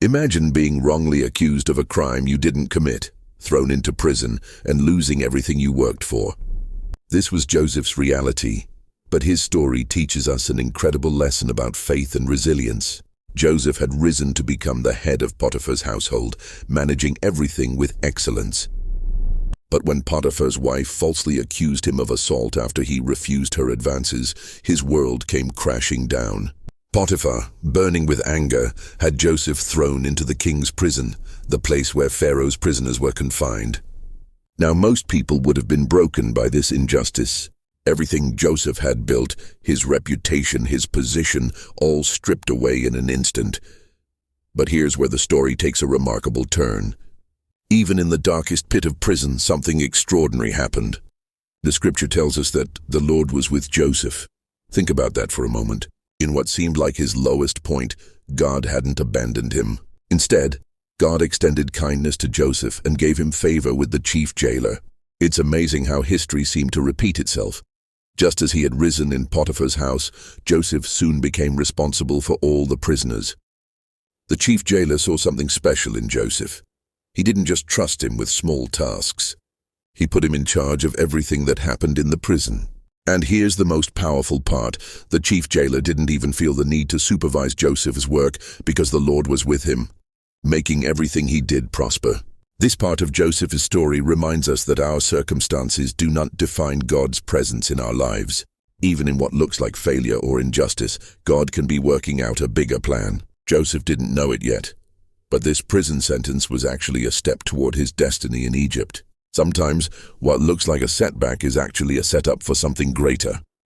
Imagine being wrongly accused of a crime you didn't commit, thrown into prison, and losing everything you worked for. This was Joseph's reality, but his story teaches us an incredible lesson about faith and resilience. Joseph had risen to become the head of Potiphar's household, managing everything with excellence. But when Potiphar's wife falsely accused him of assault after he refused her advances, his world came crashing down. Potiphar, burning with anger, had Joseph thrown into the king's prison, the place where Pharaoh's prisoners were confined. Now most people would have been broken by this injustice. Everything Joseph had built, his reputation, his position, all stripped away in an instant. But here's where the story takes a remarkable turn. Even in the darkest pit of prison, something extraordinary happened. The scripture tells us that the Lord was with Joseph. Think about that for a moment. In what seemed like his lowest point, God hadn't abandoned him. Instead, God extended kindness to Joseph and gave him favor with the chief jailer. It's amazing how history seemed to repeat itself. Just as he had risen in Potiphar's house, Joseph soon became responsible for all the prisoners. The chief jailer saw something special in Joseph. He didn't just trust him with small tasks. He put him in charge of everything that happened in the prison. And here's the most powerful part. The chief jailer didn't even feel the need to supervise Joseph's work because the Lord was with him, making everything he did prosper. This part of Joseph's story reminds us that our circumstances do not define God's presence in our lives. Even in what looks like failure or injustice, God can be working out a bigger plan. Joseph didn't know it yet, but this prison sentence was actually a step toward his destiny in Egypt. Sometimes, what looks like a setback is actually a setup for something greater.